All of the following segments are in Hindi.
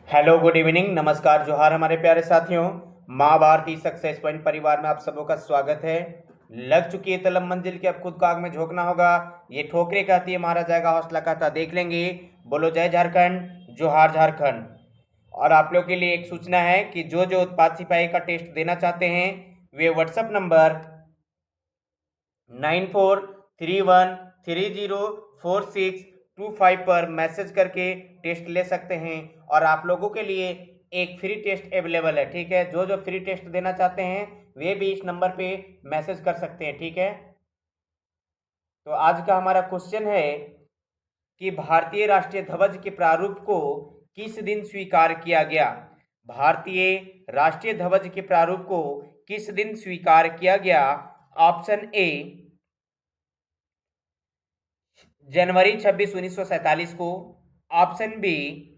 हेलो, गुड इवनिंग, नमस्कार, जोहार हमारे प्यारे साथियों। माँ भारती सक्सेस पॉइंट परिवार में आप सबों का स्वागत है। लग चुकी है तलब मंजिल की, अब खुद को आग में झोंकना होगा। ये ठोकरे कहती है मारा जाएगा, हौसला कहता देख लेंगे। बोलो जय झारखंड, जोहार झारखंड। और आप लोग के लिए एक सूचना है कि जो जो उत्पाद सिपाही का टेस्ट देना चाहते हैं वे व्हाट्सएप नंबर 9431304625 पर मैसेज करके टेस्ट ले सकते हैं। और आप लोगों के लिए एक फ्री टेस्ट अवेलेबल है, ठीक है। जो जो फ्री टेस्ट देना चाहते हैं वे भी इस नंबर पे मैसेज कर सकते हैं, ठीक है। तो आज का हमारा क्वेश्चन है कि भारतीय राष्ट्रीय ध्वज के प्रारूप को किस दिन स्वीकार किया गया। भारतीय राष्ट्रीय ध्वज के प्रारूप को किस दिन स्वीकार किया गया। ऑप्शन ए जनवरी 26 1947 को। ऑप्शन बी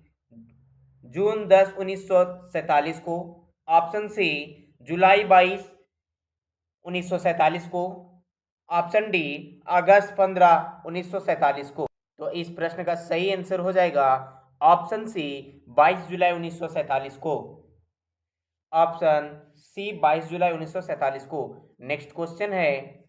जून 10 1947 को। ऑप्शन सी जुलाई 22 1947 को। ऑप्शन डी अगस्त 15 1947 को। तो इस प्रश्न का सही आंसर हो जाएगा ऑप्शन सी 22 जुलाई 1947 को। ऑप्शन सी 22 जुलाई 1947 को। नेक्स्ट क्वेश्चन है,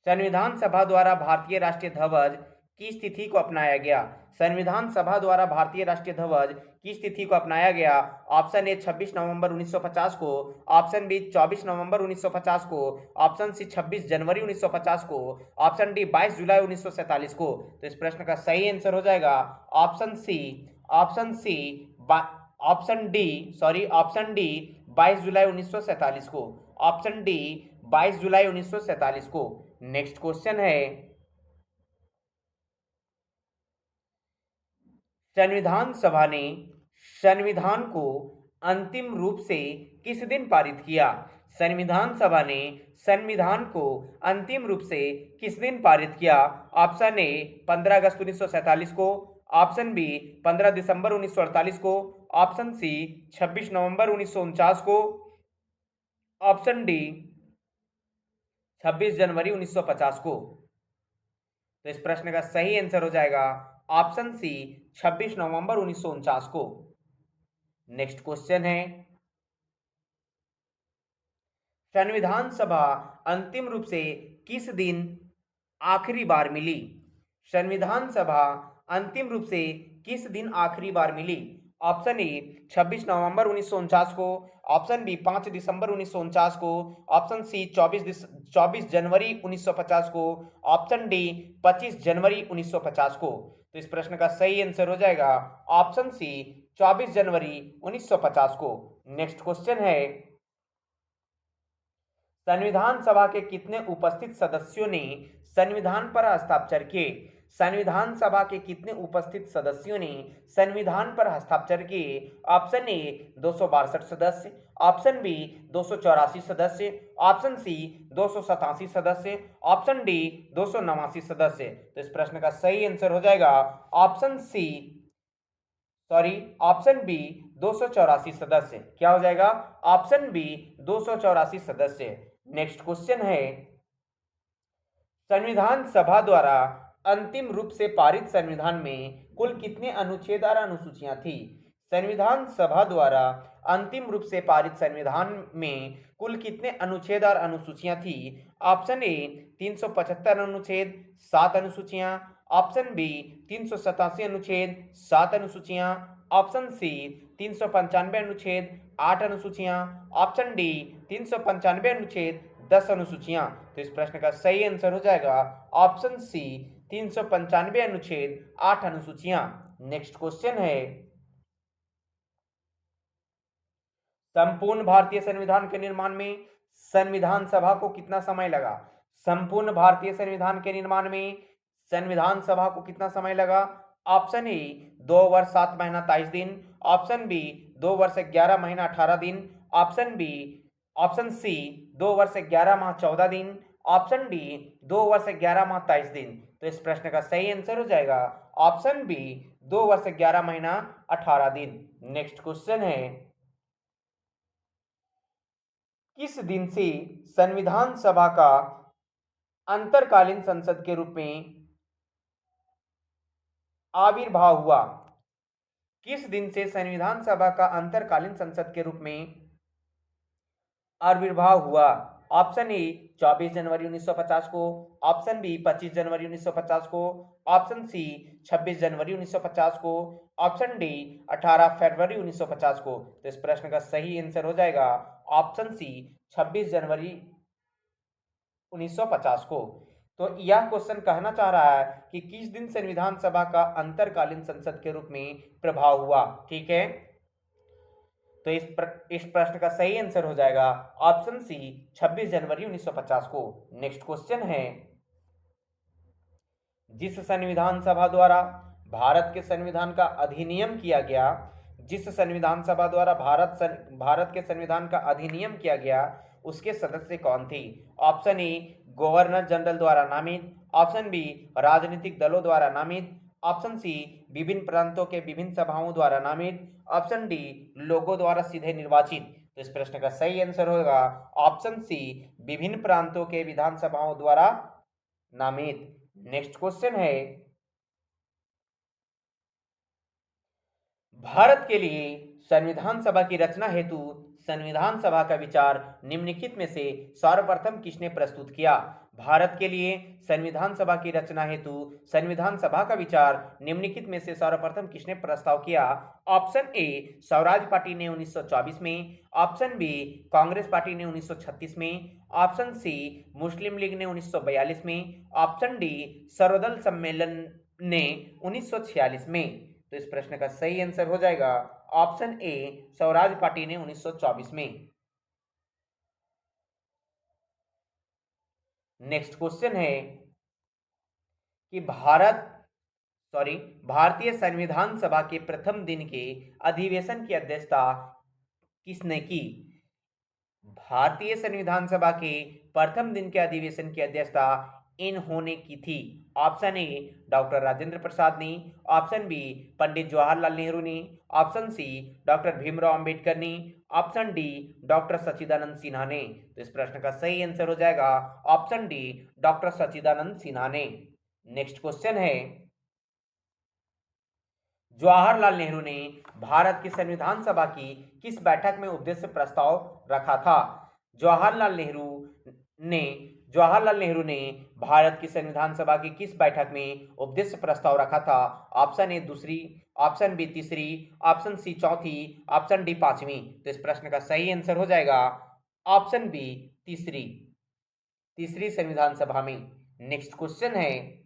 संविधान सभा द्वारा भारतीय राष्ट्रीय ध्वज किस तिथि को अपनाया गया। संविधान सभा द्वारा भारतीय राष्ट्रीय ध्वज किस तिथि को अपनाया गया। ऑप्शन ए 26 नवंबर 1950 को। ऑप्शन बी 24 नवंबर 1950 को। ऑप्शन सी 26 जनवरी 1950 को। ऑप्शन डी 22 जुलाई 1947 को। तो इस प्रश्न का सही आंसर हो जाएगा option C. Option C option D option D 22 जुलाई 1947 को। ऑप्शन डी 22 जुलाई 1947 को। नेक्स्ट क्वेश्चन है, संविधान सभा ने संविधान को अंतिम रूप से किस दिन पारित किया। संविधान सभा ने संविधान को अंतिम रूप से किस दिन पारित किया। ऑप्शन ए 15 अगस्त 1947 को। ऑप्शन बी 15 दिसंबर 1948 को। ऑप्शन सी 26 नवंबर 1949 को। ऑप्शन डी 26 जनवरी 1950 को। तो इस प्रश्न का सही आंसर हो जाएगा ऑप्शन सी 26 नवंबर 1949 को। नेक्स्ट क्वेश्चन है, संविधान सभा अंतिम रूप से किस दिन आखिरी बार मिली। संविधान सभा अंतिम रूप से किस दिन आखिरी बार मिली। ऑप्शन ए 26 नवंबर 1949 को। ऑप्शन बी 5 दिसंबर 1949 को। ऑप्शन सी 24 जनवरी 1950 को। ऑप्शन डी 25 जनवरी 1950 को। तो इस प्रश्न का सही आंसर हो जाएगा ऑप्शन सी 24 जनवरी 1950 को। नेक्स्ट क्वेश्चन है, संविधान सभा के कितने उपस्थित सदस्यों ने संविधान पर हस्ताक्षर किए। संविधान सभा के कितने उपस्थित सदस्यों ने संविधान पर हस्ताक्षर किए। ऑप्शन ए 262 सदस्य। ऑप्शन बी 284 सदस्य। ऑप्शन सी 287 सदस्य। ऑप्शन डी 289 सदस्य। तो इस प्रश्न का सही आंसर हो जाएगा ऑप्शन सी ऑप्शन बी 284 सदस्य। क्या हो जाएगा ऑप्शन बी 284 सदस्य। नेक्स्ट क्वेश्चन है, संविधान सभा द्वारा अंतिम रूप से पारित संविधान में कुल कितने अनुच्छेद और अनुसूचियां थी। संविधान सभा द्वारा अंतिम रूप से पारित संविधान में कुल कितने अनुच्छेद और अनुसूचियां थी। ऑप्शन ए 375 अनुच्छेद 7 अनुसूचियां। ऑप्शन बी 387 अनुच्छेद 7 अनुसूचियां। ऑप्शन सी 395 अनुच्छेद 8 अनुसूचियां। ऑप्शन डी 395 अनुच्छेद 10 अनुसूचियां। तो इस प्रश्न का सही आंसर हो जाएगा ऑप्शन सी 395 अनुच्छेद 8 अनुसूचियां। नेक्स्ट क्वेश्चन है, संपूर्ण भारतीय संविधान के निर्माण में संविधान सभा को कितना समय लगा। संपूर्ण भारतीय संविधान के निर्माण में संविधान सभा को कितना समय लगा। ऑप्शन ए 2 वर्ष 7 महीना 23 दिन। ऑप्शन बी 2 वर्ष 11 महीना 18 दिन। ऑप्शन सी 2 वर्ष 11 माह 14 दिन। ऑप्शन डी 2 वर्ष 11 माह 23 दिन। तो इस प्रश्न का सही आंसर हो जाएगा ऑप्शन बी 2 वर्ष 11 महीना 18 दिन। नेक्स्ट क्वेश्चन है, किस दिन से संविधान सभा का अंतरकालीन संसद के रूप में आविर्भाव हुआ। किस दिन से संविधान सभा का अंतरकालीन संसद के रूप में आविर्भाव हुआ? ऑप्शन ए 24 जनवरी 1950 को, ऑप्शन बी 25 जनवरी 1950 को, ऑप्शन सी 26 जनवरी 1950 को, ऑप्शन डी 18 फरवरी 1950 को। तो इस प्रश्न का सही आंसर हो जाएगा ऑप्शन सी 26 जनवरी 1950 को। तो यह क्वेश्चन कहना चाह रहा है कि किस दिन संविधान सभा का अंतरकालीन संसद के रूप में प्रभाव हुआ। ठीक है, तो इस प्रश्न का सही आंसर हो जाएगा ऑप्शन सी 26 जनवरी 1950 को। नेक्स्ट क्वेश्चन है, जिस संविधान सभा द्वारा भारत के संविधान का अधिनियम किया गया, जिस संविधान सभा द्वारा भारत के संविधान का अधिनियम किया गया, उसके सदस्य कौन थी? ऑप्शन ए गवर्नर जनरल द्वारा नामित, ऑप्शन बी राजनीतिक दलों द्वारा नामित, ऑप्शन सी विभिन्न प्रांतों के विभिन्न सभाओं द्वारा नामित, ऑप्शन डी लोगों द्वारा सीधे निर्वाचित। तो इस प्रश्न का सही आंसर होगा ऑप्शन सी विभिन्न प्रांतों के विधानसभाओं द्वारा नामित। नेक्स्ट क्वेश्चन है, भारत के लिए संविधान सभा की रचना हेतु संविधान सभा का विचार निम्नलिखित में से सर्वप्रथम किसने प्रस्तुत किया? भारत के लिए संविधान सभा की रचना हेतु संविधान सभा का विचार निम्नलिखित में से सर्वप्रथम किसने प्रस्ताव किया? ऑप्शन ए स्वराज पार्टी ने 1924 में, ऑप्शन बी कांग्रेस पार्टी ने 1936 में, ऑप्शन सी मुस्लिम लीग ने 1942 में, ऑप्शन डी सर्वदल सम्मेलन ने 1946 में। तो इस प्रश्न का सही आंसर हो जाएगा ऑप्शन ए स्वराज पार्टी ने 1924 में। नेक्स्ट क्वेश्चन है कि भारतीय संविधान सभा के प्रथम दिन के अधिवेशन की अध्यक्षता किसने की? भारतीय संविधान सभा के प्रथम दिन के अधिवेशन की अध्यक्षता इन्होंने की थी। Option A doctor Rajendra Prasad ने, ऑप्शन बी पंडित जवाहरलाल नेहरू ने, option C doctor Bhimrao Ambedkar ने, option D doctor Sachchidanand Sinha ने। तो इस प्रश्न का सही आंसर हो जाएगा option D doctor Sachchidanand Sinha ने। नेक्स्ट क्वेश्चन है, जवाहरलाल नेहरू ने भारत की संविधान सभा की किस बैठक में उद्देश्य प्रस्ताव रखा था? जवाहरलाल नेहरू ने भारत की संविधान सभा की किस बैठक में उद्देश्य प्रस्ताव रखा था? ऑप्शन ए दूसरी, ऑप्शन बी तीसरी, ऑप्शन सी चौथी, ऑप्शन डी पांचवी। तो इस प्रश्न का सही आंसर हो जाएगा ऑप्शन बी तीसरी संविधान सभा में। नेक्स्ट क्वेश्चन है,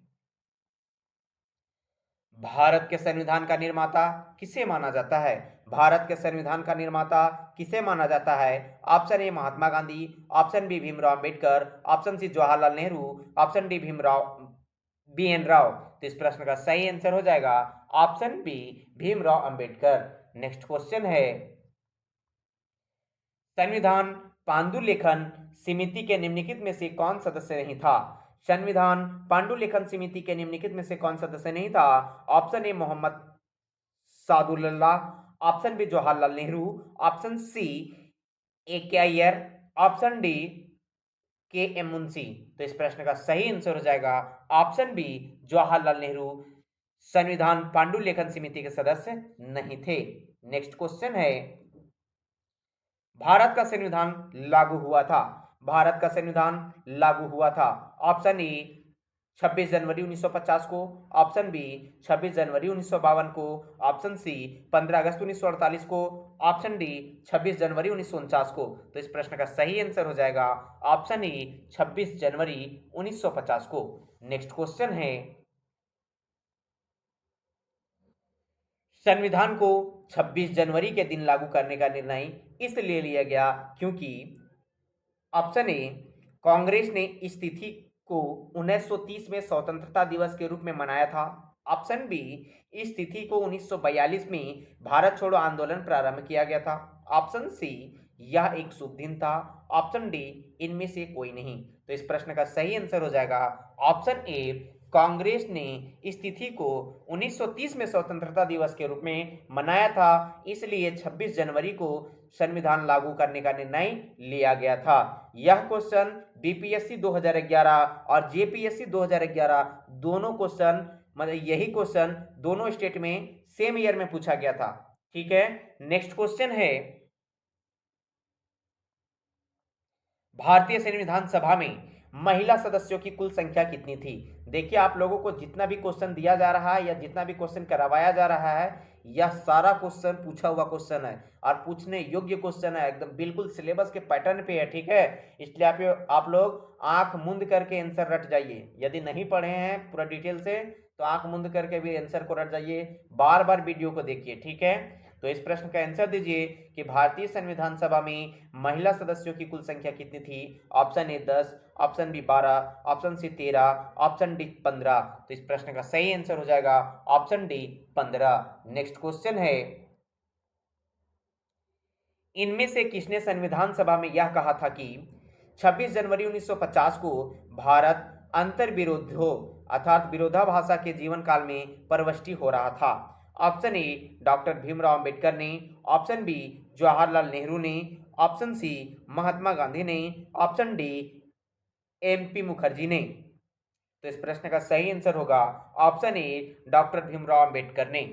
भारत के संविधान का निर्माता किसे माना जाता है? भारत के संविधान का निर्माता किसे माना जाता है? Option A Mahatma Gandhi, option B Bhimrao Ambedkar, option C Jawaharlal Nehru, option D B N Rao. तो इस प्रश्न का सही आंसर हो जाएगा option B Bhimrao Ambedkar. Next question है, संविधान पांडुलेखन समिति के निम्नलिखित में से कौन सदस्य नहीं था? संविधान पांडुलेखन समिति के निम्नलिखित में से कौन सदस्य नहीं था? Option A Mohammad Saadullah, option B Jawaharlal Nehru, option C A K Iyer, option D K M Munshi. तो इस प्रश्न का सही आंसर हो जाएगा ऑप्शन बी जवाहरलाल नेहरू संविधान पांडुलेखन समिति के सदस्य नहीं थे। नेक्स्ट क्वेश्चन है, भारत का संविधान लागू हुआ था। भारत का संविधान लागू हुआ था। ऑप्शन ए 26 जनवरी 1950 को, ऑप्शन बी 26 जनवरी 1952 को, ऑप्शन सी 15 अगस्त 1948 को, ऑप्शन डी 26 जनवरी 1949 को। तो इस प्रश्न का सही आंसर हो जाएगा ऑप्शन ए 26 जनवरी 1950 को। नेक्स्ट क्वेश्चन है, संविधान को 26 जनवरी के दिन लागू करने का निर्णय इसलिए लिया गया क्योंकि ऑप्शन ए कांग्रेस ने इस तिथि को 1930 में स्वतंत्रता दिवस के रूप में मनाया था, ऑप्शन बी इस तिथि को 1942 में भारत छोड़ो आंदोलन प्रारंभ किया गया था, ऑप्शन सी यह एक शुभ दिन था, ऑप्शन डी इनमें से कोई नहीं। तो इस प्रश्न का सही आंसर हो जाएगा ऑप्शन ए कांग्रेस ने इस तिथि को 1930 में स्वतंत्रता दिवस के रूप में मनाया था, इसलिए 26 जनवरी को संविधान लागू करने का निर्णय लिया गया था। यह क्वेश्चन बीपीएससी 2011 और जेपीएससी 2011 दोनों क्वेश्चन मतलब यही क्वेश्चन दोनों स्टेट में सेम ईयर में पूछा गया था। ठीक है, नेक्स्ट क्वेश्चन है, भारतीय संविधान सभा में महिला सदस्यों की कुल संख्या कितनी थी? देखिए, आप लोगों को जितना भी क्वेश्चन दिया जा रहा है या जितना भी क्वेश्चन करवाया जा रहा है, यह सारा क्वेश्चन पूछा हुआ क्वेश्चन है और पूछने योग्य क्वेश्चन है, एकदम बिल्कुल सिलेबस के पैटर्न पे है। ठीक है, इसलिए आप लोग आंख मूंद करके आंसर रट जाइए। यदि नहीं पढ़े हैं पूरा डिटेल से तो आंख मूंद करके भी आंसर को रट जाइए, बार बार वीडियो को देखिए। ठीक है, तो इस प्रश्न का आंसर दीजिए कि भारतीय संविधान सभा में महिला सदस्यों की कुल संख्या कितनी थी? Option A 10, option B 12, option C 13, option D 15। तो इस प्रश्न का सही आंसर हो जाएगा ऑप्शन डी 15। नेक्स्ट क्वेश्चन है, इनमें से किसने संविधान सभा में यह कहा था कि 26 जनवरी 1950 को भारत अंतर्विरोधों अर्थात विरोधाभासा के जीवन काल में परवष्टि हो रहा था? Option A doctor Bhimrao Ambedkar ने, ऑप्शन बी जवाहरलाल नेहरू ने, ऑप्शन सी महात्मा गांधी ने, ऑप्शन डी एमपी मुखर्जी ने। तो इस प्रश्न का सही आंसर होगा option A doctor Bhimrao Ambedkar ने।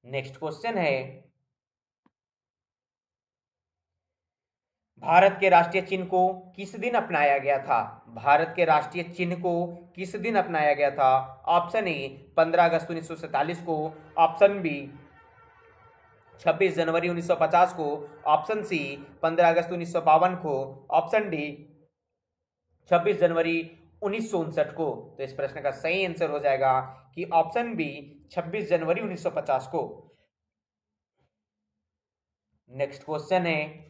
नेक्स्ट क्वेश्चन है, भारत के राष्ट्रीय चिन्ह को किस दिन अपनाया गया था? भारत के राष्ट्रीय चिन्ह को किस दिन अपनाया गया था? ऑप्शन ए 15 अगस्त 1947 को, ऑप्शन बी 26 जनवरी 1950 को, ऑप्शन सी 15 अगस्त 1952 को, ऑप्शन डी 26 जनवरी 1959 को। तो इस प्रश्न का सही आंसर हो जाएगा कि ऑप्शन बी 26 जनवरी 1950 को। नेक्स्ट क्वेश्चन है,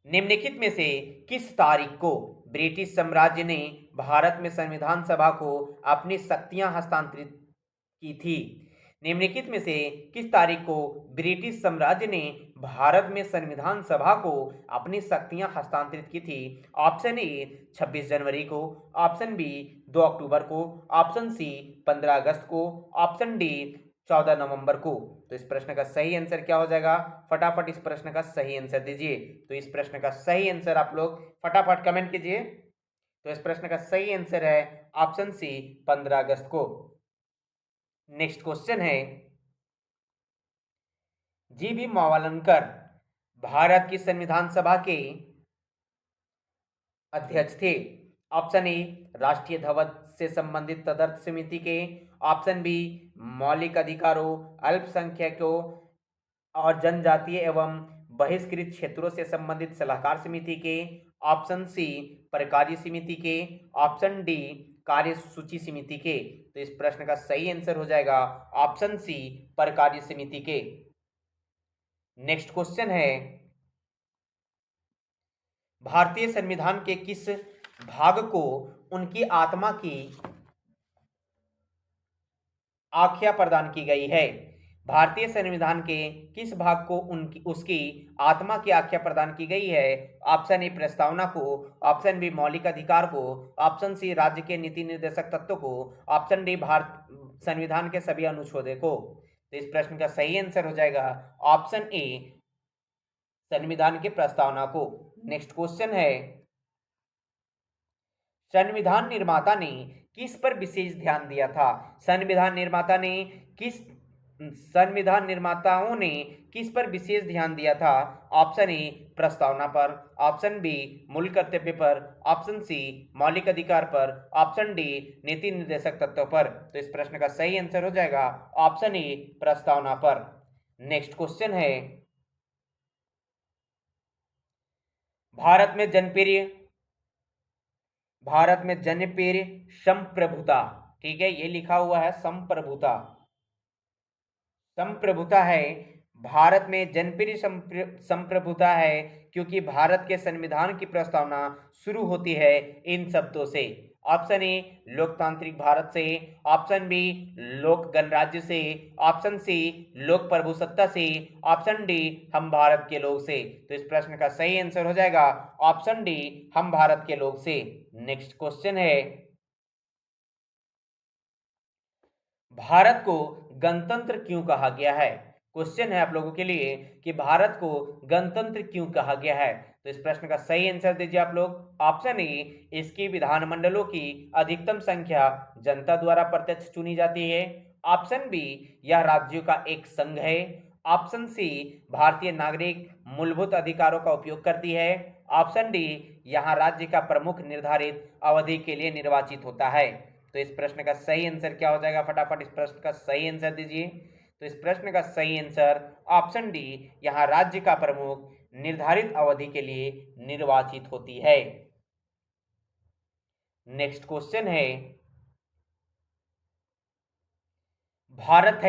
निम्नलिखित में से किस तारीख को ब्रिटिश साम्राज्य ने भारत में संविधान सभा को अपनी शक्तियां हस्तांतरित की थी? निम्नलिखित में से किस तारीख को ब्रिटिश साम्राज्य ने भारत में संविधान सभा को अपनी शक्तियां हस्तांतरित की थी? ऑप्शन ए 26 जनवरी को, ऑप्शन बी 2 अक्टूबर को, ऑप्शन सी 15 अगस्त को, ऑप्शन डी 14 नवंबर को। तो इस प्रश्न का सही आंसर क्या हो जाएगा? फटाफट इस प्रश्न का सही आंसर दीजिए। तो इस प्रश्न का सही आंसर आप लोग फटाफट कमेंट कीजिए। तो इस प्रश्न का सही आंसर है ऑप्शन सी 15 अगस्त को। नेक्स्ट क्वेश्चन है, जीबी मावलंकर भारत की संविधान सभा के अध्यक्ष थे? ऑप्शन ए राष्ट्रीय ध्वज से संबंधित तदर्थ समिति के, ऑप्शन बी मौलिक अधिकारों, अल्पसंख्यकों और जनजातीय एवं बहिष्कृत क्षेत्रों से संबंधित सलाहकार समिति के, ऑप्शन सी प्रकार्य समिति के, ऑप्शन डी कार्य सूची समिति के। तो इस प्रश्न का सही आंसर हो जाएगा ऑप्शन सी प्रकार्य समिति के। नेक्स्ट क्वेश्चन है, भारतीय संविधान के किस भाग को उनकी आत्मा की आख्या प्रदान की गई है? भारतीय संविधान के किस भाग को उसकी आत्मा की आख्या प्रदान की गई है? ऑप्शन ए प्रस्तावना को, ऑप्शन बी मौलिक अधिकार को, ऑप्शन सी राज्य के नीति निर्देशक तत्व को, ऑप्शन डी भारत संविधान के सभी अनुच्छेदों को। तो इस प्रश्न का सही आंसर हो जाएगा ऑप्शन ए संविधान के प्रस्तावना को। नेक्स्ट क्वेश्चन है, संविधान निर्माता ने किस पर विशेष ध्यान दिया था? संविधान निर्माताओं ने किस पर विशेष ध्यान दिया था? ऑप्शन ए प्रस्तावना पर, ऑप्शन बी मूल कर्तव्य पर, ऑप्शन सी मौलिक अधिकार पर, ऑप्शन डी नीति निर्देशक तत्व पर। तो इस प्रश्न का सही आंसर हो जाएगा ऑप्शन ए प्रस्तावना पर। नेक्स्ट क्वेश्चन है, भारत में जनप्रिय संप्रभुता, ठीक है, ये लिखा हुआ है संप्रभुता। संप्रभुता है, भारत में जनप्रिय संप्रभुता है क्योंकि भारत के संविधान की प्रस्तावना शुरू होती है इन शब्दों से। ऑप्शन ए लोकतांत्रिक भारत से, ऑप्शन बी लोक गणराज्य से, ऑप्शन सी लोक प्रभुसत्ता से, ऑप्शन डी हम भारत के लोग से। तो इस प्रश्न का सही आंसर हो जाएगा ऑप्शन डी हम भारत के लोग से। नेक्स्ट क्वेश्चन है, भारत को गणतंत्र क्यों कहा गया है? क्वेश्चन है आप लोगों के लिए कि भारत को गणतंत्र क्यों कहा गया है? तो इस प्रश्न का सही आंसर दीजिए आप लोग। ऑप्शन ए, इसकी विधानमंडलों की अधिकतम संख्या जनता द्वारा प्रत्यक्ष चुनी जाती है। ऑप्शन बी, यह राज्यों का एक संघ है। ऑप्शन सी, भारतीय नागरिक मूलभूत अधिकारों का उपयोग करती है। ऑप्शन डी, यहाँ राज्य का प्रमुख निर्धारित अवधि के लिए निर्वाचित होता है। तो इस प्रश्न का सही आंसर क्या हो जाएगा? फटाफट इस प्रश्न का सही आंसर दीजिए। तो इस प्रश्न का सही आंसर ऑप्शन डी, यहाँ राज्य का प्रमुख निर्धारित अवधि के लिए निर्वाचित होती है। नेक्स्ट क्वेश्चन है, भारत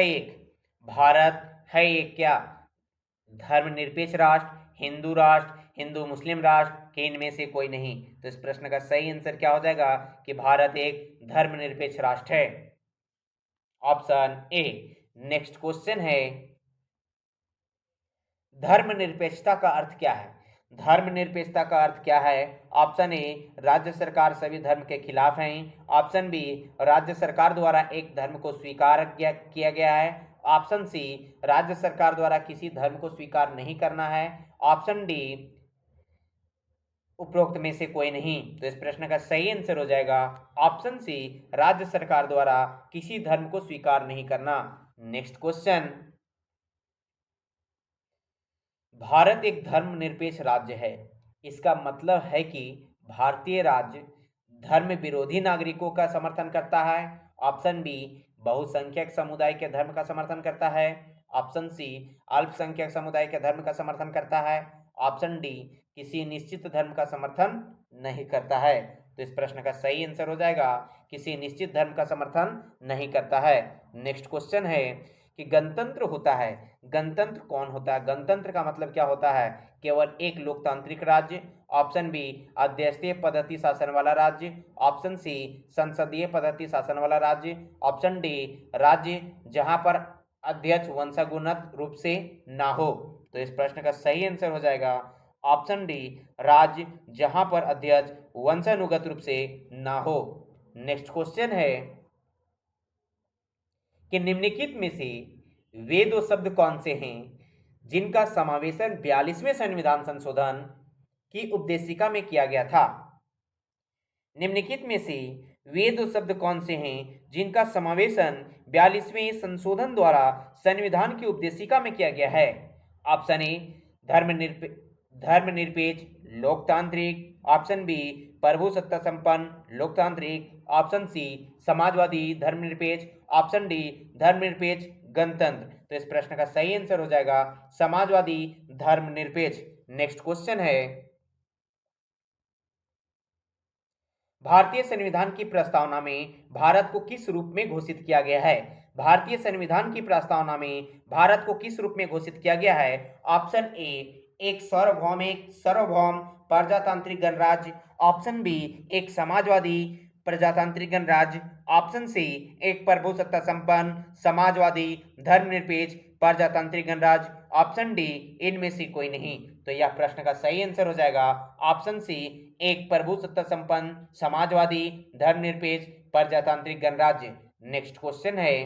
है एक क्या? धर्मनिरपेक्ष राष्ट्र, हिंदू राष्ट्र, हिंदू मुस्लिम राष्ट्र, कि इनमें से कोई नहीं? तो इस प्रश्न का सही आंसर क्या हो जाएगा कि भारत एक धर्मनिरपेक्ष राष्ट्र है। ऑप्शन ए। नेक्स्ट क्वेश्चन है, धर्मनिरपेक्षता का अर्थ क्या है? धर्मनिरपेक्षता का अर्थ क्या है? ऑप्शन ए, राज्य सरकार सभी धर्म के खिलाफ है। ऑप्शन बी, राज्य सरकार द्वारा एक धर्म को स्वीकार किया गया है। ऑप्शन सी, राज्य सरकार द्वारा किसी धर्म को स्वीकार नहीं करना है। ऑप्शन डी, उपरोक्त में से कोई नहीं। तो इस प्रश्न का सही आंसर हो जाएगा ऑप्शन सी, राज्य सरकार द्वारा किसी धर्म को स्वीकार नहीं करना। नेक्स्ट क्वेश्चन, भारत एक धर्मनिरपेक्ष राज्य है, इसका मतलब है कि भारतीय राज्य धर्म विरोधी नागरिकों का समर्थन करता है। ऑप्शन बी, बहुसंख्यक समुदाय के धर्म का समर्थन करता है। ऑप्शन सी, अल्पसंख्यक समुदाय के धर्म का समर्थन करता है। ऑप्शन डी, किसी निश्चित धर्म का समर्थन नहीं करता है। तो इस प्रश्न का सही आंसर हो जाएगा किसी निश्चित धर्म का समर्थन नहीं करता है। नेक्स्ट क्वेश्चन है कि गणतंत्र होता है, गणतंत्र कौन होता है? गणतंत्र का मतलब क्या होता है? केवल एक लोकतांत्रिक राज्य। ऑप्शन बी, अध्यक्षीय पद्धति शासन वाला राज्य। ऑप्शन सी, संसदीय पद्धति शासन वाला राज्य। ऑप्शन डी, राज्य जहां पर अध्यक्ष वंशानुगत रूप से ना हो। तो इस प्रश्न का सही आंसर हो जाएगा ऑप्शन डी, राज्य जहां पर अध्यक्ष वंशानुगत रूप से ना हो। नेक्स्ट क्वेश्चन है कि निम्नलिखित में से वे दो शब्द कौन से हैं जिनका समावेशन 42वें संविधान संशोधन की उपदेशिका में किया गया था? निम्नलिखित में से वे दो शब्द कौन से हैं जिनका समावेशन 42वें संशोधन द्वारा संविधान की उपदेशिका में किया गया है? ऑप्शन ए, धर्मनिरपेक्ष लोकतांत्रिक। ऑप्शन बी, प्रभुसत्ता संपन्न लोकतांत्रिक। ऑप्शन सी, समाजवादी धर्मनिरपेक्ष। ऑप्शन डी, धर्मनिरपेक्ष गणतंत्र। तो इस प्रश्न का सही आंसर हो जाएगा समाजवादी धर्मनिरपेक्ष। नेक्स्ट क्वेश्चन है, भारतीय संविधान की प्रस्तावना में भारत को किस रूप में घोषित किया गया है? भारतीय संविधान की प्रस्तावना में भारत को किस रूप में घोषित किया गया है? ऑप्शन ए, एक सार्वभौम प्रजातांत्रिक गणराज्य। ऑप्शन बी, एक समाजवादी प्रजातांत्रिक गणराज्य। ऑप्शन सी, एक प्रभुसत्ता संपन्न समाजवादी धर्मनिरपेक्ष प्रजातांत्रिक गणराज्य। ऑप्शन डी, इनमें से कोई नहीं। तो यह प्रश्न का सही आंसर हो जाएगा ऑप्शन सी, एक प्रभुसत्ता संपन्न समाजवादी धर्मनिरपेक्ष प्रजातांत्रिक गणराज्य। नेक्स्ट क्वेश्चन है,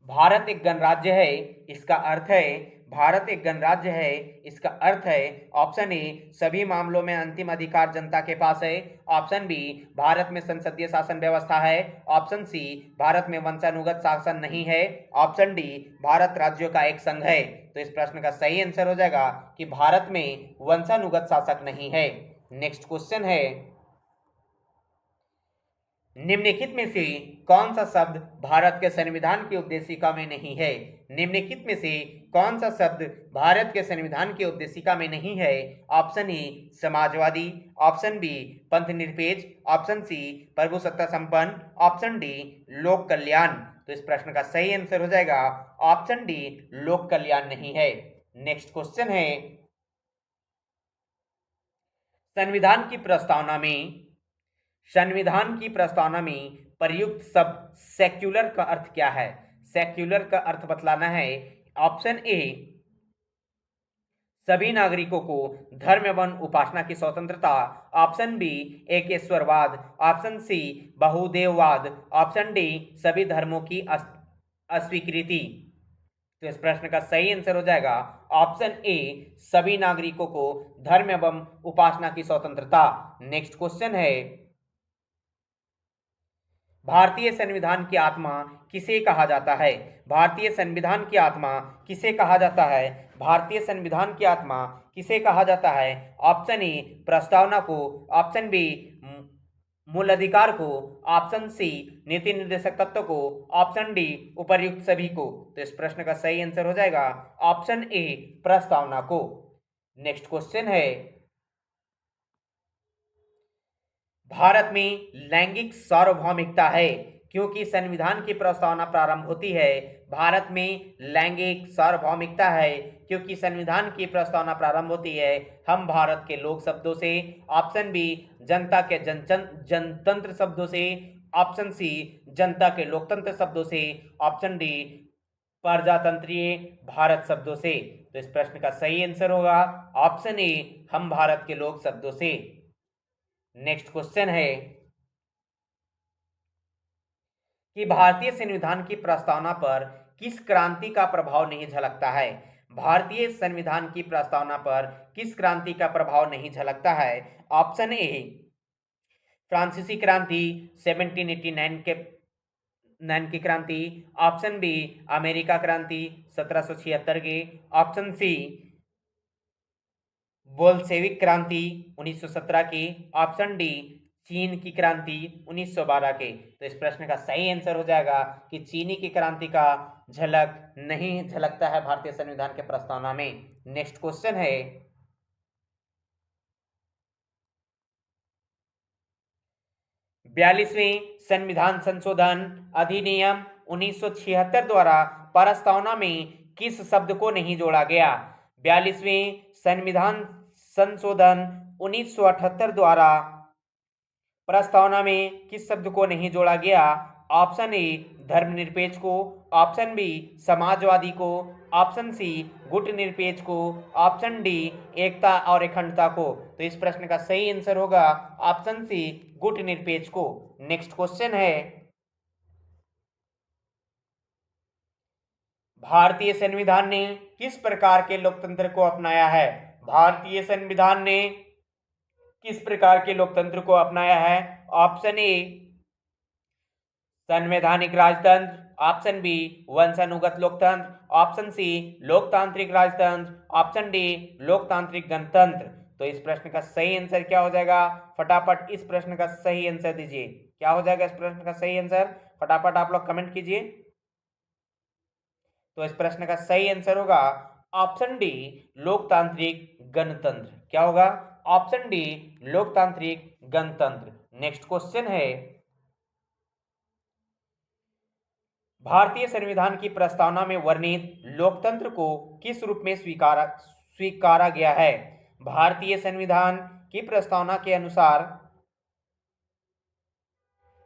भारत एक गणराज्य है, इसका अर्थ है भारत एक गणराज्य है, इसका अर्थ है ऑप्शन ए, सभी मामलों में अंतिम अधिकार जनता के पास है। ऑप्शन बी, भारत में संसदीय शासन व्यवस्था है। ऑप्शन सी, भारत में वंशानुगत शासन नहीं है। ऑप्शन डी, भारत राज्यों का एक संघ है। तो इस प्रश्न का सही आंसर हो जाएगा कि भारत में वंशानुगत शासक नहीं है। नेक्स्ट क्वेश्चन है, निम्नलिखित में से कौन सा शब्द भारत के संविधान की उपदेशिका में नहीं है? निम्नलिखित में से कौन सा शब्द भारत के संविधान की उपदेशिका में नहीं है? ऑप्शन ए, समाजवादी। ऑप्शन बी, पंथ निरपेक्ष। ऑप्शन सी, प्रभुसत्ता संपन्न। ऑप्शन डी, लोक कल्याण। तो इस प्रश्न का सही आंसर हो जाएगा ऑप्शन डी, लोक कल्याण नहीं है। नेक्स्ट क्वेश्चन है, संविधान की प्रस्तावना में प्रयुक्त शब्द सेक्युलर का अर्थ क्या है? सेक्युलर का अर्थ बतलाना है। ऑप्शन ए, सभी नागरिकों को धर्म एवं उपासना की स्वतंत्रता। ऑप्शन बी, एकेश्वरवाद। ऑप्शन सी, बहुदेववाद। ऑप्शन डी, सभी धर्मों की अस्वीकृति। तो इस प्रश्न का सही आंसर हो जाएगा ऑप्शन ए, सभी नागरिकों को धर्म एवं उपासना की स्वतंत्रता। नेक्स्ट क्वेश्चन है, भारतीय संविधान की आत्मा किसे कहा जाता है? भारतीय संविधान की आत्मा किसे कहा जाता है? भारतीय संविधान की आत्मा किसे कहा जाता है? ऑप्शन ए, प्रस्तावना को, ऑप्शन बी, मूल अधिकार को, ऑप्शन सी, नीति निर्देशक तत्व को, ऑप्शन डी, उपर्युक्त सभी को। तो इस प्रश्न का सही आंसर हो जाएगा ऑप्शन ए, प्रस्तावना को। नेक्स्ट क्वेश्चन है, भारत में लैंगिक सार्वभौमिकता है क्योंकि संविधान की प्रस्तावना प्रारंभ होती है। भारत में लैंगिक सार्वभौमिकता है क्योंकि संविधान की प्रस्तावना प्रारंभ होती है हम भारत के लोक शब्दों से, ऑप्शन बी, जनता के जनतंत्र शब्दों से, ऑप्शन सी, जनता के लोकतंत्र शब्दों से, ऑप्शन डी, प्रजातंत्रीय भारत शब्दों से। तो इस प्रश्न का सही आंसर होगा ऑप्शन ए, हम भारत के लोक शब्दों से। नेक्स्ट क्वेश्चन है कि भारतीय संविधान की प्रस्तावना पर किस क्रांति का प्रभाव नहीं झलकता है? भारतीय संविधान की प्रस्तावना पर किस क्रांति का प्रभाव नहीं झलकता है? ऑप्शन ए, फ्रांसीसी क्रांति 1789 के की क्रांति, ऑप्शन बी, अमेरिका क्रांति 1776 की, ऑप्शन सी, बोल्शेविक क्रांति 1917 की, ऑप्शन डी, चीन की क्रांति 1912 के। तो इस प्रश्न का सही आंसर हो जाएगा कि चीनी की क्रांति का झलक नहीं झलकता है भारतीय संविधान के प्रस्तावना में। नेक्स्ट क्वेश्चन है, 42वें संविधान संशोधन अधिनियम 1976 द्वारा प्रस्तावना में किस शब्द को नहीं जोड़ा गया? 42वें संविधान संशोधन 1978 द्वारा प्रस्तावना में किस शब्द को नहीं जोड़ा गया? ऑप्शन ए, धर्मनिरपेक्ष को, ऑप्शन बी, समाजवादी को, ऑप्शन सी, गुट निरपेक्ष को, ऑप्शन डी, एकता और अखंडता को। तो इस प्रश्न का सही आंसर होगा ऑप्शन सी, गुट निरपेक्ष को। नेक्स्ट क्वेश्चन है, भारतीय संविधान ने किस प्रकार के लोकतंत्र को अपनाया है? भारतीय संविधान ने किस प्रकार के लोकतंत्र को अपनाया है? ऑप्शन ए, संवैधानिक राजतंत्र, ऑप्शन बी, वंशानुगत लोकतंत्र, ऑप्शन सी, लोकतांत्रिक राजतंत्र, ऑप्शन डी, लोकतांत्रिक गणतंत्र। तो इस प्रश्न का सही आंसर क्या हो जाएगा? फटाफट इस प्रश्न का सही आंसर दीजिए। क्या हो जाएगा इस प्रश्न का सही आंसर? फटाफट आप लोग कमेंट कीजिए। तो इस प्रश्न का सही आंसर होगा ऑप्शन डी, लोकतांत्रिक गणतंत्र। क्या होगा? ऑप्शन डी, लोकतांत्रिक गणतंत्र। नेक्स्ट क्वेश्चन है, भारतीय संविधान की प्रस्तावना में वर्णित लोकतंत्र को किस रूप में स्वीकारा गया है? भारतीय संविधान की प्रस्तावना के अनुसार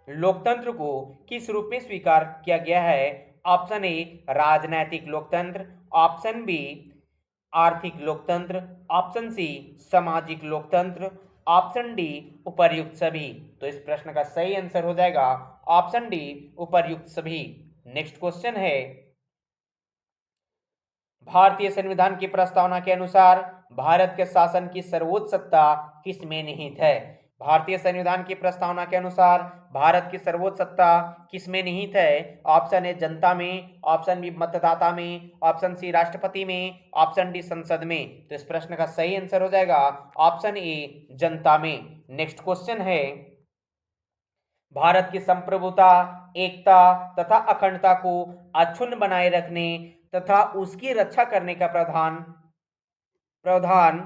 लोकतंत्र को किस रूप में स्वीकार किया गया है? ऑप्शन ए, राजनैतिक लोकतंत्र, ऑप्शन बी, आर्थिक लोकतंत्र, ऑप्शन सी, सामाजिक लोकतंत्र, ऑप्शन डी, उपर्युक्त सभी। तो इस प्रश्न का सही आंसर हो जाएगा ऑप्शन डी, उपर्युक्त सभी। नेक्स्ट क्वेश्चन है, भारतीय संविधान की प्रस्तावना के अनुसार भारत के शासन की सर्वोच्च सत्ता किसमें निहित है? भारतीय संविधान की प्रस्तावना के अनुसार भारत की सर्वोच्च सत्ता किसमें निहित है? ऑप्शन ए, जनता में, ऑप्शन बी, मतदाता में, ऑप्शन सी, राष्ट्रपति में, ऑप्शन डी, संसद में। तो इस प्रश्न का सही आंसर हो जाएगा ऑप्शन ए, जनता में। नेक्स्ट क्वेश्चन है, भारत की संप्रभुता, एकता तथा अखंडता को अक्षुण्ण बनाए रखने तथा उसकी रक्षा करने का प्रावधान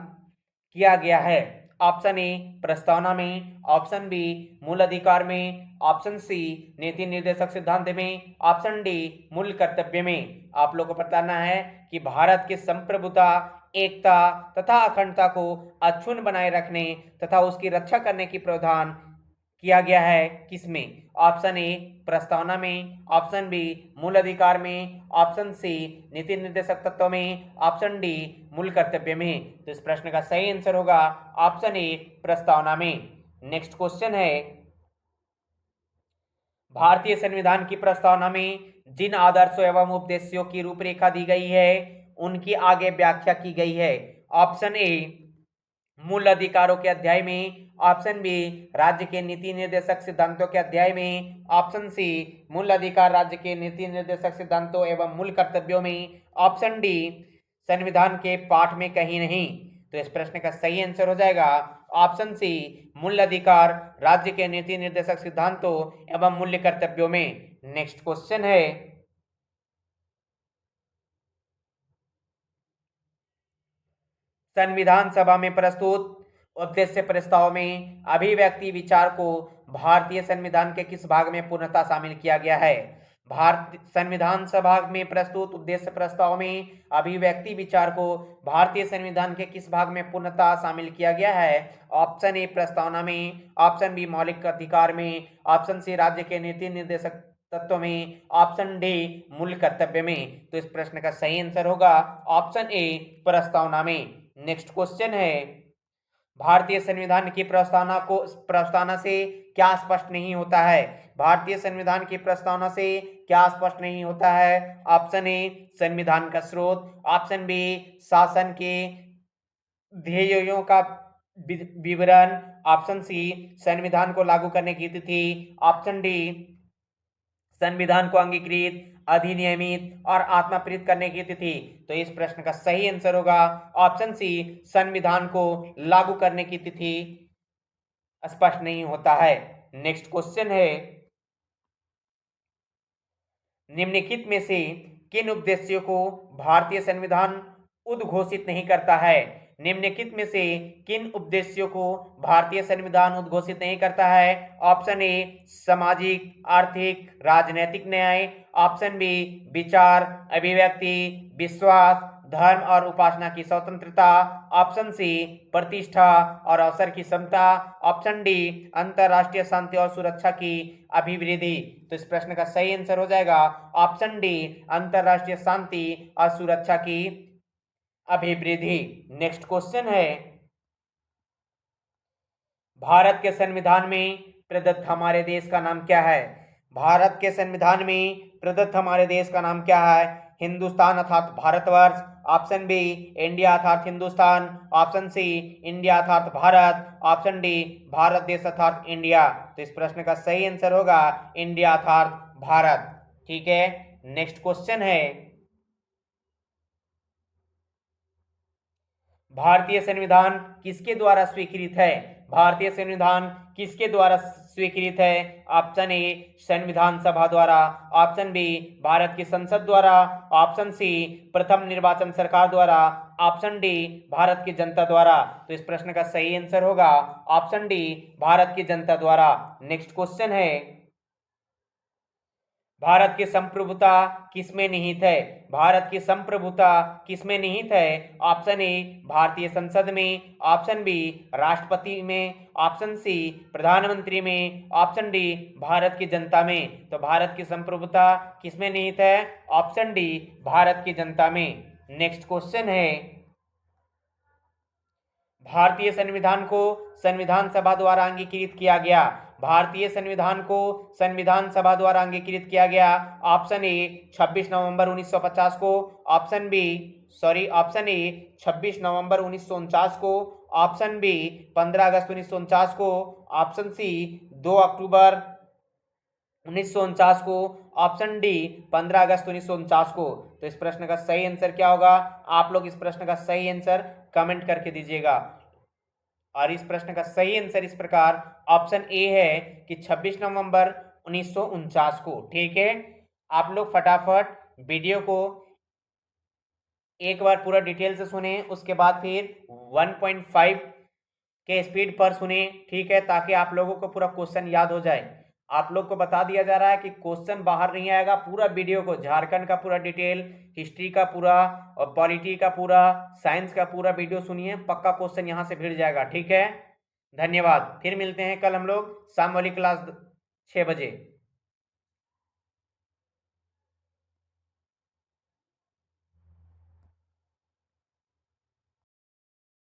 किया गया है। ऑप्शन ए, प्रस्तावना में, ऑप्शन बी, मूल अधिकार में, ऑप्शन सी, नीति निर्देशक सिद्धांत में, ऑप्शन डी, मूल कर्तव्य में। आप लोग को बताना है कि भारत की संप्रभुता, एकता तथा अखंडता को अक्षुण्ण बनाए रखने तथा उसकी रक्षा करने की प्रावधान किया गया है किसमें? ऑप्शन ए, प्रस्तावना में, ऑप्शन बी, मूल अधिकार में, ऑप्शन सी, नीति निर्देशक तत्व में, ऑप्शन डी, मूल कर्तव्य में। तो इस प्रश्न का सही आंसर होगा ऑप्शन ए, प्रस्तावना में। नेक्स्ट क्वेश्चन है, भारतीय संविधान की प्रस्तावना में जिन आदर्शों एवं उपदेशों की रूपरेखा दी गई है उनकी आगे व्याख्या की गई है। ऑप्शन ए मूल अधिकारों के अध्याय में, ऑप्शन बी राज्य के नीति निर्देशक सिद्धांतों के अध्याय में, ऑप्शन सी मूल अधिकार राज्य के नीति निर्देशक सिद्धांतों एवं मूल कर्तव्यों में, ऑप्शन डी संविधान के पाठ में कहीं नहीं। तो इस प्रश्न का सही आंसर हो जाएगा ऑप्शन सी मूल अधिकार राज्य के नीति निर्देशक सिद्धांतों एवं मूल्य कर्तव्यों में। नेक्स्ट क्वेश्चन है, संविधान सभा में प्रस्तुत उद्देश्य प्रस्ताव में अभिव्यक्ति विचार को भारतीय संविधान के किस भाग में पूर्णतः शामिल किया गया है? भारत संविधान सभा में प्रस्तुत उद्देश्य प्रस्ताव में अभिव्यक्ति विचार को भारतीय संविधान के किस भाग में पूर्णतः शामिल किया गया है? ऑप्शन ए प्रस्तावना में, ऑप्शन बी मौलिक अधिकार में, ऑप्शन सी राज्य के नीति निर्देशक तत्व में, ऑप्शन डी मूल कर्तव्य में। तो इस प्रश्न का सही आंसर होगा ऑप्शन ए प्रस्तावना में। नेक्स्ट क्वेश्चन है, भारतीय संविधान की प्रस्तावना से क्या स्पष्ट नहीं होता है? भारतीय संविधान की प्रस्तावना से क्या स्पष्ट नहीं होता है? ऑप्शन ए संविधान का स्रोत, ऑप्शन बी शासन के ध्येयों का विवरण, ऑप्शन सी संविधान को लागू करने की तिथि, ऑप्शन डी संविधान को अंगीकृत अधिनियमित और आत्मप्रेरित करने की तिथि। तो इस प्रश्न का सही आंसर होगा ऑप्शन सी संविधान को लागू करने की तिथि स्पष्ट नहीं होता है। नेक्स्ट क्वेश्चन है, निम्नलिखित में से किन उद्देश्यों को भारतीय संविधान उद्घोषित नहीं करता है? निम्नलिखित में से किन उद्देश्यों को भारतीय संविधान उद्घोषित नहीं करता है? ऑप्शन ए सामाजिक, आर्थिक, राजनैतिक न्याय, ऑप्शन बी विचार, अभिव्यक्ति, विश्वास, धर्म और उपासना की स्वतंत्रता, ऑप्शन सी प्रतिष्ठा और अवसर की समता, ऑप्शन डी अंतरराष्ट्रीय शांति और सुरक्षा की अभिवृद्धि। तो इस प्रश्न का सही आंसर हो जाएगा ऑप्शन डी अंतरराष्ट्रीय शांति और सुरक्षा की अभिवृद्धि। नेक्स्ट क्वेश्चन है, भारत के संविधान में प्रदत्त हमारे देश का नाम क्या है? भारत के संविधान में प्रदत्त हमारे देश का नाम क्या है? हिंदुस्तान अर्थात भारतवर्ष, ऑप्शन बी इंडिया अर्थात हिंदुस्तान, ऑप्शन सी इंडिया अर्थात भारत, ऑप्शन डी भारत देश अर्थात इंडिया। तो इस प्रश्न का सही आंसर होगा इंडिया अर्थात भारत। ठीक है, नेक्स्ट क्वेश्चन है, भारतीय संविधान किसके द्वारा स्वीकृत है? भारतीय संविधान किसके द्वारा स्वीकृत है? ऑप्शन ए संविधान सभा द्वारा, ऑप्शन बी भारत की संसद द्वारा, ऑप्शन सी प्रथम निर्वाचन सरकार द्वारा, ऑप्शन डी भारत की जनता द्वारा। तो इस प्रश्न का सही आंसर होगा ऑप्शन डी भारत की जनता द्वारा। नेक्स्ट क्वेश्चन है, भारत की संप्रभुता किसमें निहित है? भारत की संप्रभुता किसमें निहित है? ऑप्शन ए भारतीय संसद में, ऑप्शन बी राष्ट्रपति में, ऑप्शन सी प्रधानमंत्री में, ऑप्शन डी भारत की जनता में। तो भारत की संप्रभुता किसमें निहित है? ऑप्शन डी भारत की जनता में। नेक्स्ट क्वेश्चन है, भारतीय संविधान को संविधान सभा द्वारा अंगीकृत किया गया। भारतीय संविधान को संविधान सभा द्वारा अंगीकृत किया गया। ऑप्शन ए 26 नवंबर 1950 को, ऑप्शन ए 26 नवंबर 1949 को, ऑप्शन बी 15 अगस्त 1949 को, ऑप्शन सी 2 अक्टूबर 1949 को, ऑप्शन डी 15 अगस्त 1949 को। तो इस प्रश्न का सही आंसर क्या होगा? आप लोग इस प्रश्न का सही आंसर कमेंट करके दीजिएगा। और इस प्रश्न का सही आंसर इस प्रकार ऑप्शन ए है कि 26 नवंबर 1949 को। ठीक है, आप लोग फटाफट वीडियो को एक बार पूरा डिटेल से सुने, उसके बाद फिर 1.5 के स्पीड पर सुने। ठीक है, ताकि आप लोगों को पूरा क्वेश्चन याद हो जाए। आप लोग को बता दिया जा रहा है कि क्वेश्चन बाहर नहीं आएगा, पूरा वीडियो को झारखंड का पूरा डिटेल, हिस्ट्री का पूरा और पॉलिटी का पूरा, साइंस का पूरा वीडियो सुनिए, पक्का क्वेश्चन यहाँ से भिड़ जाएगा। ठीक है, धन्यवाद। फिर मिलते हैं कल हम लोग शाम वाली क्लास 6 बजे।